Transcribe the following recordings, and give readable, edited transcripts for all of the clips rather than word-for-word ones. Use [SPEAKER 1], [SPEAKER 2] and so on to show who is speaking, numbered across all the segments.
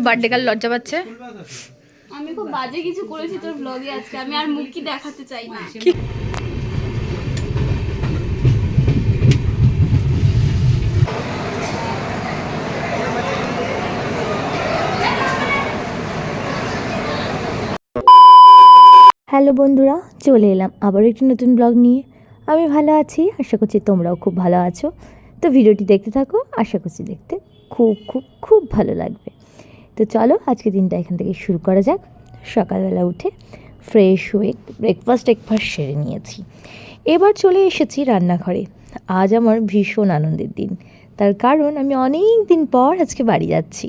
[SPEAKER 1] Birthday কাল লজ্জা পাচ্ছে।
[SPEAKER 2] আমি খুব বাজে কিছু করেছি তোর ব্লগে আজকে, আমি আর মুখ কি দেখাতে চাই না।
[SPEAKER 3] হ্যালো বন্ধুরা, চলে এলাম আবারও একটি নতুন ব্লগ নিয়ে। আমি ভালো আছি, আশা করছি তোমরাও খুব ভালো আছো। তো ভিডিওটি দেখতে থাকো, আশা করছি দেখতে খুব খুব খুব ভালো লাগবে। তো চলো আজকে দিনটা এখান থেকে শুরু করা যাক। সকালবেলা উঠে ফ্রেশ হয়ে ব্রেকফাস্ট সেরে নিয়েছি। এবার চলে এসেছি রান্নাঘরে। আজ আমার ভীষণ আনন্দের দিন, তার কারণ আমি অনেক দিন পর আজকে বাড়ি যাচ্ছি।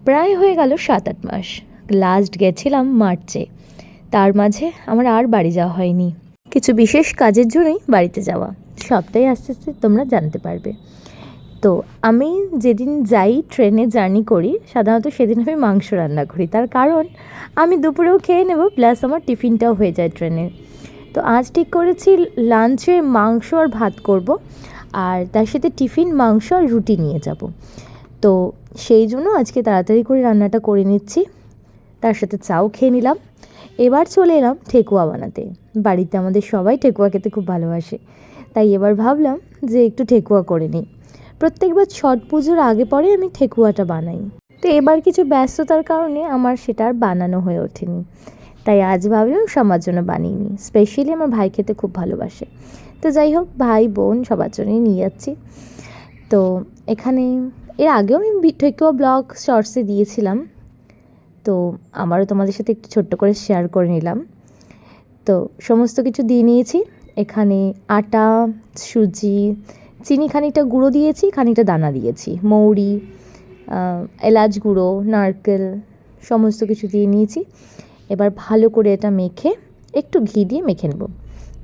[SPEAKER 3] প্রায় হয়ে গেল 7-8 মাস। লাস্ট গেছিলাম মার্চে। তার মাঝে আমার আর বাড়ি যাওয়া হয়নি, কিছু বিশেষ কাজের জন্যই বাড়িতে যাওয়া। সবটাই আস্তে আস্তে তোমরা জানতে পারবে। তো আমি যেদিন যাই ট্রেনে জার্নি করি, সাধারণত সেদিন আমি মাংস রান্না করি, তার কারণ আমি দুপুরেও খেয়ে নেব, প্লাস আমার টিফিনটাও হয়ে যায় ট্রেনে। তো আজ ঠিক করেছি লাঞ্চে মাংস আর ভাত করব, আর তার সাথে টিফিন মাংস আর রুটি নিয়ে যাব। তো সেই জন্য আজকে তাড়াতাড়ি করে রান্নাটা করে নিচ্ছি, তার সাথে চাও খেয়ে নিলাম। এবার চলে এলাম ঠেকুয়া বানাতে। বাড়িতে আমাদের সবাই ঠেকুয়া খেতে খুব ভালোবাসে, তাই এবার ভাবলাম যে একটু ঠেকুয়া করে নিই। প্রত্যেকবার ছট পুজোর আগে পরে আমি ঠেকুয়াটা বানাই, তো এবার কিছু ব্যস্ততার কারণে আমার সেটা আর বানানো হয়ে ওঠেনি। তাই আজ ভাবলাম সবার জন্য বানিয়ে নিই। স্পেশালি আমার ভাই খেতে খুব ভালোবাসে। তো যাই হোক, ভাই বোন সবার জন্যই নিয়ে যাচ্ছি। তো এখানে এর আগেও আমি ঠেকুয়া ব্লগ শর্টসে দিয়েছিলাম, তো আমারও তোমাদের সাথে একটু ছোট্ট করে শেয়ার করে নিলাম। তো সমস্ত কিছু দিয়ে নিয়েছি। এখানে আটা, সুজি, চিনি খানিকটা গুঁড়ো দিয়েছি, খানিকটা দানা দিয়েছি, মৌরি, এলাচ গুঁড়ো, নারকেল, সমস্ত কিছু দিয়ে নিয়েছি। এবার ভালো করে এটা মেখে একটু ঘি দিয়ে মেখে নেব,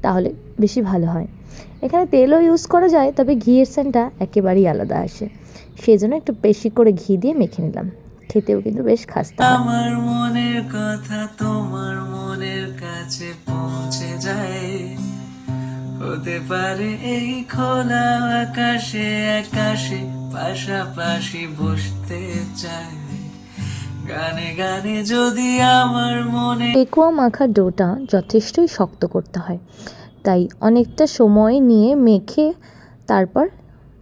[SPEAKER 3] তাহলে বেশি ভালো হয়। এখানে তেলও ইউজ করা যায়, তবে ঘিয়ের সেন্টটা একেবারেই আলাদা আসে, সেই জন্য একটু বেশি করে ঘি দিয়ে মেখে নিলাম। খেতেও কিন্তু বেশ খাস্তা।
[SPEAKER 4] আমার মনের কথা তোমার মনের কাছে পৌঁছে যায়, হতে পারে এই খোলা আকাশে আকাশে পাশাপাশি বসতে চাই, গানে গানে যদি আমার মনে।
[SPEAKER 3] ঠেকুয়া মাখা ডোটা যথেষ্টই শক্ত করতে হয়, তাই অনেকটা সময় নিয়ে মেখে তারপর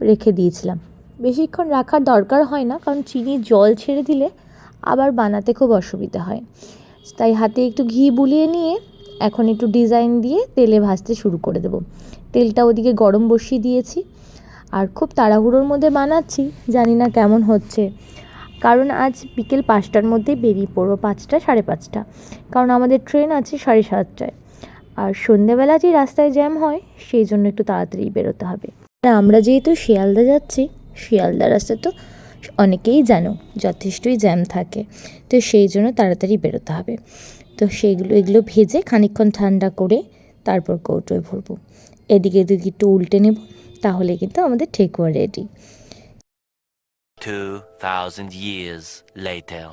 [SPEAKER 3] রেখে দিয়েছিলাম। বেশিক্ষণ রাখার দরকার হয় না, কারণ চিনি জল ছেড়ে দিলে আবার বানাতে খুব অসুবিধা হয়। তাই হাতে একটু ঘি বুলিয়ে নিয়ে এখন একটু ডিজাইন দিয়ে তেলে ভাজতে শুরু করে দেবো। তেলটা ওদিকে গরম বসিয়ে দিয়েছি, আর খুব তাড়াহুড়োর মধ্যে বানাচ্ছি, জানি না কেমন হচ্ছে। কারণ আজ বিকেল 5টার মধ্যেই বেরিয়ে পড়বো, 5টা 5:30, কারণ আমাদের ট্রেন আছে 7:30টায়। আর সন্ধেবেলা যে রাস্তায় জ্যাম হয়, সেই জন্য একটু তাড়াতাড়ি বেরোতে হবে। আর আমরা যেহেতু শিয়ালদা যাচ্ছি, শিয়ালদা রাস্তা তো অনেকেই জানো যথেষ্টই জ্যাম থাকে, তো সেই জন্য তাড়াতাড়ি বেরোতে হবে। তো এগুলো ভেজে খানিকক্ষণ ঠান্ডা করে তারপর কৌটোয় ভরবো। এদিকে একটু উল্টে নেব, তাহলে কিন্তু আমাদের ঠেকুয়া রেডি।
[SPEAKER 5] 2000 years later.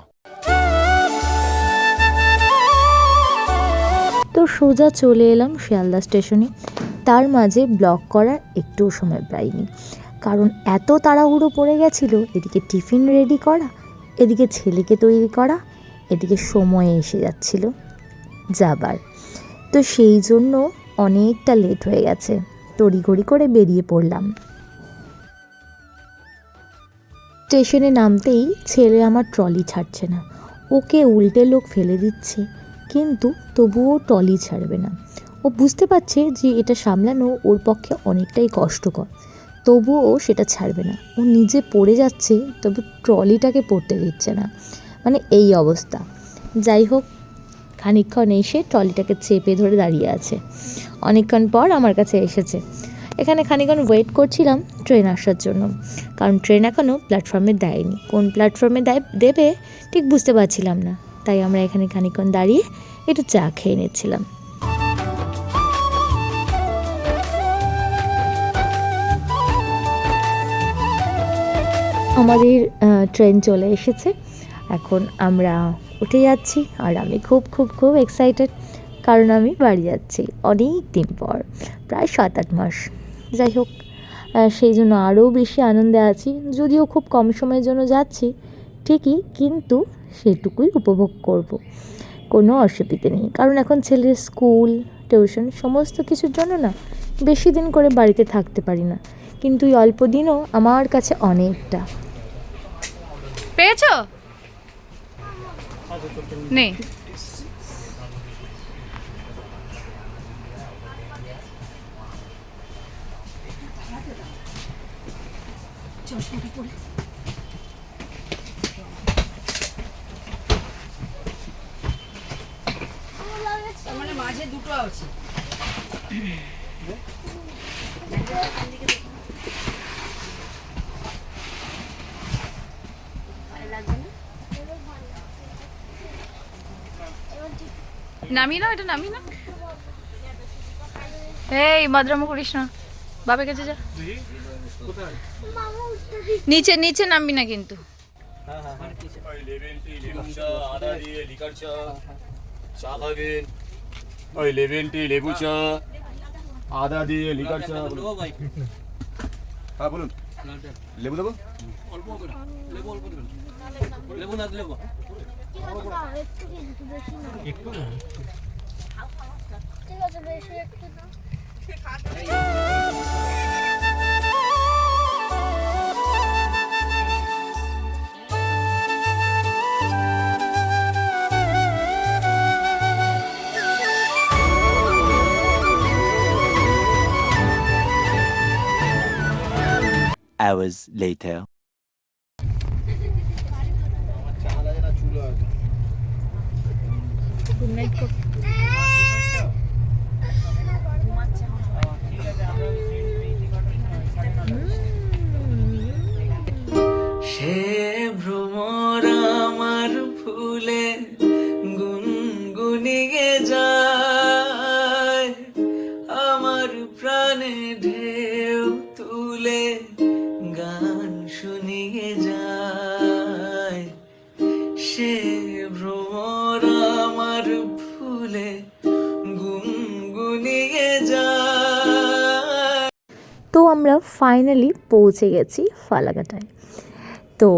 [SPEAKER 3] তো সোজা চলে এলাম শিয়ালদা স্টেশনে। তার মাঝে ব্লগ করার একটুও সময় পাইনি, কারণ এত তাড়াহুড়ো পড়ে গেছিলো। এদিকে টিফিন রেডি করা, এদিকে ছেলেকে তৈরি করা, এদিকে সময় এসে যাচ্ছিল যাবার। তো সেই জন্য অনেকটা লেট হয়ে গেছে, তড়িঘড়ি করে বেরিয়ে পড়লাম। স্টেশনে নামতেই ছেলে আমার ট্রলি ছাড়ছে না, ওকে উল্টে লোক ফেলে দিচ্ছে, কিন্তু তবুও ট্রলি ছাড়বে না। ও বুঝতে পারছে যে এটা সামলানো ওর পক্ষে অনেকটাই কষ্টকর, তবুও সেটা ছাড়বে না। ও নিজে পড়ে যাচ্ছে, তবে ট্রলিটাকে পড়তে দিচ্ছে না, মানে এই অবস্থা। যাই হোক, খানিকক্ষণ এসে ট্রলিটাকে চেপে ধরে দাঁড়িয়ে আছে। অনেকক্ষণ পর আমার কাছে এসেছে। এখানে খানিকক্ষণ ওয়েট করছিলাম ট্রেন আসার জন্য, কারণ ট্রেন এখনও প্ল্যাটফর্মে দেয়নি। কোন প্ল্যাটফর্মে দেবে ঠিক বুঝতে পারছিলাম না, তাই আমরা এখানে খানিকক্ষণ দাঁড়িয়ে একটু চা খেয়ে নিচ্ছিলাম। আমাদের ট্রেন চলে এসেছে, এখন আমরা উঠে যাচ্ছি। আর আমি খুব খুব খুব এক্সাইটেড, কারণ আমি বাড়ি যাচ্ছি অনেক দিন পর, প্রায় 7-8 মাস। যাই হোক, সেই জন্য আরও বেশি আনন্দে আছি। যদিও খুব কম সময়ের জন্য যাচ্ছি, ঠিকই, কিন্তু সেটুকুই উপভোগ করব, কোনো অসুবিধে নেই। কারণ এখন ছেলের স্কুল, টিউশন সমস্ত কিছুর জন্য না বেশি দিন করে বাড়িতে থাকতে পারি না, কিন্তু এই অল্প দিনও আমার কাছে অনেকটা।
[SPEAKER 1] পেয়েছো? নেই। নামি না, এটা নামি না। এই মাদ্রামো করিস না, বাবার কাছে যা। নিচে নিচে নামবি না কিন্তু।
[SPEAKER 6] লেবেন টি লেবু চা, আদা দিয়ে লিকার চা। হ্যাঁ বলুন, লেবু দেবো?
[SPEAKER 5] Hours later.
[SPEAKER 4] সে ভ্রমর আমার ফুলে গুনগুনিয়ে যায়, আমার প্রাণে ঢেউ তুলে গান শুনিয়ে যায়। সে ভ্রমর আমার ফুলে গুনগুনিয়ে যায়।
[SPEAKER 3] তো আমরা ফাইনালি পৌঁছে গেছি ফালাকাটায়। তো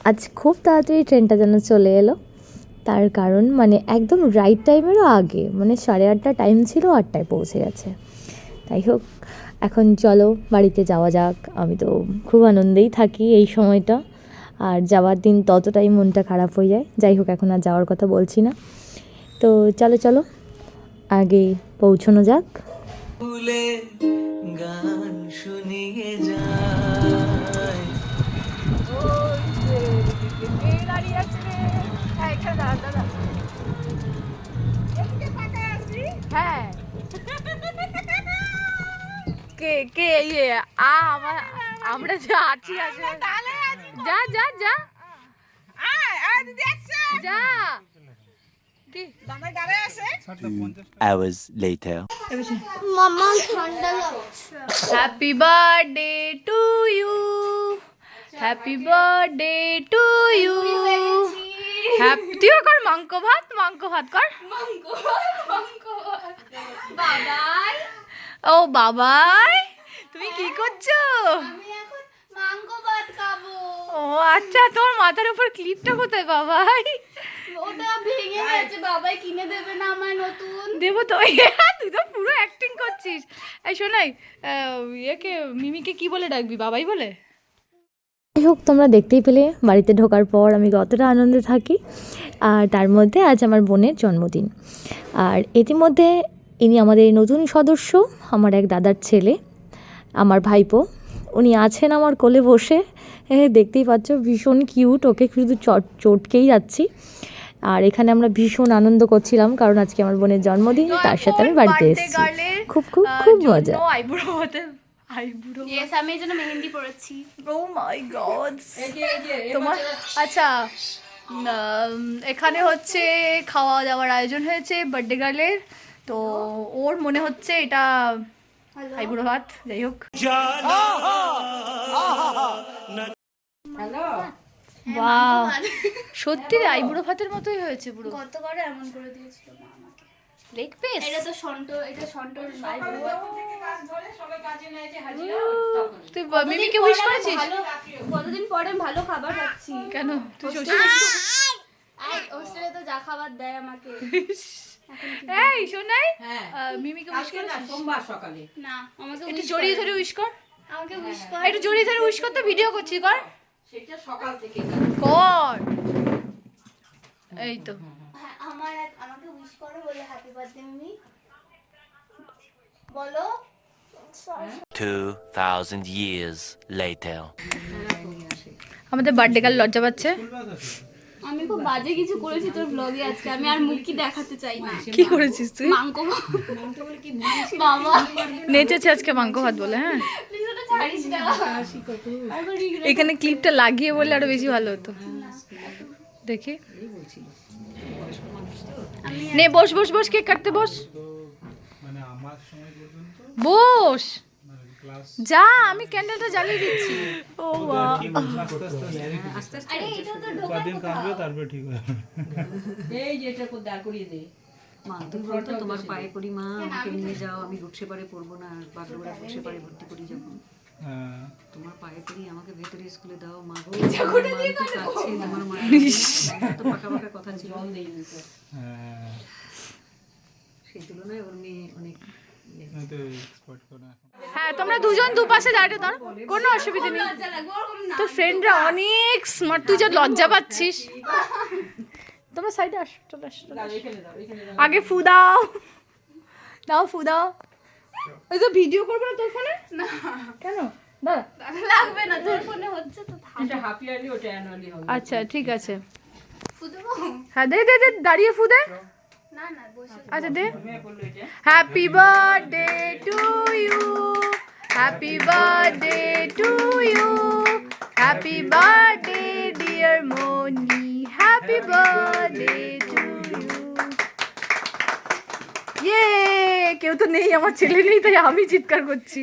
[SPEAKER 3] আজ খুব তাড়াতাড়ি ট্রেনটা যেন চলে এলো, তার কারণ মানে একদম রাইট টাইমেরও আগে, মানে 8:30 টাইম ছিল, 8টায় পৌঁছে গেছে। তাই হোক, এখন চলো বাড়িতে যাওয়া যাক। আমি তো খুব আনন্দেই থাকি এই সময়টা, আর যাওয়ার দিন ততটাই মনটা খারাপ হয়ে যায়। যাই হোক, এখন আর যাওয়ার কথা বলছি না। তো চলো চলো আগে পৌঁছানো যাক।
[SPEAKER 4] ফুলে গান শুনিয়ে যায়।
[SPEAKER 1] হ্যাঁ, কে কে ইয়ে আমরা যা আছি আছে। যা যা যা যা।
[SPEAKER 5] Hours later.
[SPEAKER 2] মামা ঠান্ডা লাগছে।
[SPEAKER 1] Happy birthday to you, happy birthday to you. তুইও কর মাংস ভাত, মাংস ভাত কর।
[SPEAKER 2] বাবাই,
[SPEAKER 1] ও বাবাই, তুমি কি করছো?
[SPEAKER 2] আমি এখন মাংস ভাত খাবো।
[SPEAKER 1] ও আচ্ছা, তোমার মাথার উপর ক্লিপটা কোথায় বাবাই?
[SPEAKER 2] ওটা ভেঙে গেছে, বাবাই কিনে দেবে না আমায় নতুন?
[SPEAKER 1] দেবো তো। তুই তো পুরো অ্যাক্টিং করছিস। এই শোনাই, ইয়েকে মিমিকে কি বলে ডাকবি, বাবাই বলে?
[SPEAKER 3] যাই হোক, তোমরা দেখতেই পেলে বাড়িতে ঢোকার পর আমি কতটা আনন্দে থাকি। আর তার মধ্যে আজ আমার বোনের জন্মদিন, আর ইতিমধ্যে ইনি আমাদের নতুন সদস্য, আমার এক দাদার ছেলে, আমার ভাইপো। উনি আছেন আমার কোলে বসে, দেখতেই পাচ্ছ ভীষণ কিউট, ওকে শুধু চটকেই যাচ্ছি। আর এখানে আমরা ভীষণ আনন্দ করছিলাম, কারণ আজকে আমার বোনের জন্মদিন, তার সাথে আমি বাড়িতে এসেছি। খুব খুব খুব মজা।
[SPEAKER 2] ইয়েস, আমি এই জন্য মেহেন্দি পরেছি।
[SPEAKER 1] ও মাই গড। তোমার আচ্ছা, এখানে হচ্ছে খাওয়া দাওয়ার আয়োজন হয়েছে বার্থডে গার্লের। তো ওর মনে হচ্ছে এটা আইবুড়ো ভাত। যাই হোক, বাহ, সত্যি রে আইবুড়ো ভাতের মতোই হয়েছে পুরো।
[SPEAKER 2] গতবারে এমন করে দিয়েছিল মা আমাকে।
[SPEAKER 1] লেগ পিস
[SPEAKER 2] এটা তো সন্টোর আইব্রো।
[SPEAKER 1] তুই মিমিকে উইশ করেছিস?
[SPEAKER 2] কতদিন পরে ভালো খাবার খাচ্ছি।
[SPEAKER 1] কেন তুই
[SPEAKER 2] হোস্টেলে তো যা খাবার দেয় আমাকে।
[SPEAKER 1] এই শোনাই মিমিকে উইশ করেছিস?
[SPEAKER 7] সোমবার সকালে
[SPEAKER 2] না আমাকে
[SPEAKER 1] একটু জড়িয়ে ধরে উইশ কর।
[SPEAKER 2] আমাকে উইশ কর।
[SPEAKER 1] একটু জড়িয়ে ধরে উইশ কর, তো ভিডিও করছি, কর
[SPEAKER 7] সেটা সকাল থেকে
[SPEAKER 1] কর। এই তো
[SPEAKER 2] হ্যাঁ আমাকে উইশ করো, বলে হ্যাপি বার্থডে মিমি বলো।
[SPEAKER 5] 2000 years later.
[SPEAKER 1] আমাদের বার্থডে কাল লজ্জা পাচ্ছে।
[SPEAKER 2] আমি খুব বাজে কিছু করেছি তোর ব্লগে আজকে, আমি আর মুখ কি দেখাতে চাই না।
[SPEAKER 1] কি করেছিস তুই?
[SPEAKER 2] মাংকো বাবা
[SPEAKER 1] নেচেছে আজকে মাংকো ভাত বলে। হ্যাঁ
[SPEAKER 2] প্লিজ ওটা ছাড়িস না।
[SPEAKER 1] এখানে ক্লিপটা লাগিয়ে বললে আরো বেশি ভালো হতো। দেখি নে, বস বস বস, কেক কাটতে বস, বস যা, আমি ক্যান্ডেলটা জ্বালিয়ে দিচ্ছি। ও বাহ,
[SPEAKER 2] আরে এটা তো ঢোকার কথা।
[SPEAKER 7] এই যে এটা দাঁড় করিয়ে দে।
[SPEAKER 8] মা তুমি বলতো তোমার পায়ে পড়ি মা, আমাকে নিয়ে যাও, আমি রুট সেপারে পড়বো না, বাগডোগরা রুট সেপারে ভর্তি করি যখন তোমার পায়ে পড়ি, আমাকে ভেতরে স্কুলে দাও মা গো। কাছে তোমার মা তো পাকা পাকা কথা ছিল, সেই তুলনায় ওর মেয়ে অনেক।
[SPEAKER 1] হ্যাঁ তোমরা দুজন দুপাশে দাঁড়িয়ে দাঁড়, কোনো অসুবিধা নেই। তোর ফ্রেন্ডরা অনেক স্মার্ট, তুই যা লজ্জা পাচ্ছিস। তোমরা সাইডে আসো, চলে আসো, আগে ফু দাও, দাও ফু দাও। ওই তো ভিডিও করবে না তোর ফোনে?
[SPEAKER 2] না
[SPEAKER 1] কেন? দাঁড়া,
[SPEAKER 2] লাগবে না, তোর ফোনে হচ্ছে তো থাক।
[SPEAKER 7] এটা হাফ ইয়ারলি, ওটা অ্যানুয়ালি হবে।
[SPEAKER 1] আচ্ছা ঠিক আছে।
[SPEAKER 2] ফুদবো
[SPEAKER 1] হ্যাঁ দে দে দে, দাঁড়িয়ে ফু দে।
[SPEAKER 2] না না বসে
[SPEAKER 1] আচ্ছা দে। Happy birthday to you, happy birthday to you, happy birthday dear Moni, happy birthday to you. ইয়ে, কেউ তো নেই, আমার ছেলে নেই, তাই আমি চিৎকার করছি।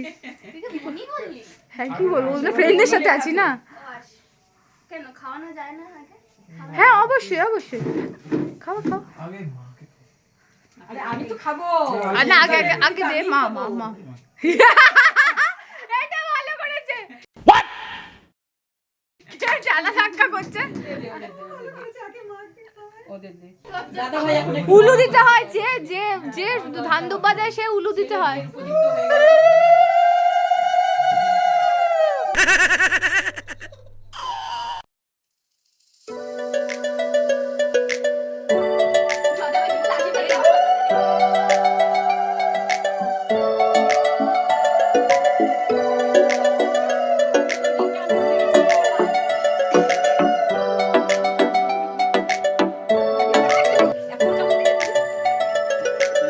[SPEAKER 2] মনি বললি?
[SPEAKER 1] হ্যাঁ কি বলবো, ফ্রেন্ডের সাথে আছি না।
[SPEAKER 2] কেন খাওয়ানো যায় না আগে?
[SPEAKER 1] হ্যাঁ অবশ্যই অবশ্যই, খাও খাও।
[SPEAKER 7] আরে আমি তো খাবো।
[SPEAKER 1] না আগে আগে আগে দে, মা মা মা। এটা ভালো করেছে। হোয়াট? চালা ধাক্কা করছে।
[SPEAKER 7] ওদের দে। দাদা ভাই এখন
[SPEAKER 1] উলু দিতে হয়, যে যে যে ধান দুব্বা দেয় সে উলু দিতে হয়।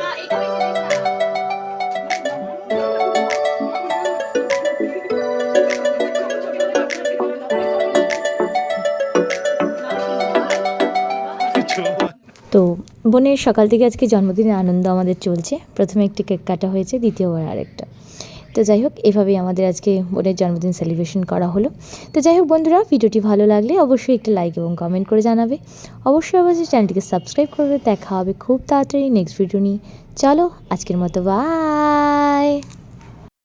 [SPEAKER 2] না এটা বেশি দিস না।
[SPEAKER 3] তো বোনের সকাল থেকে আজকে জন্মদিনের আনন্দ আমাদের চলছে। প্রথমে একটি কেক কাটা হয়েছে, দ্বিতীয়বার আরেকটা। তো যাই হোক, এভাবেই আমাদের আজকে বোনের জন্মদিন সেলিব্রেশন করা হলো। তো যাই হোক বন্ধুরা, ভিডিওটি ভালো লাগলে অবশ্যই একটা লাইক এবং কমেন্ট করে জানাবে। অবশ্যই অবশ্যই চ্যানেলটিকে সাবস্ক্রাইব করবে। দেখা হবে খুব তাড়াতাড়ি নেক্সট ভিডিও নিয়ে। চলো আজকের মতো বাই।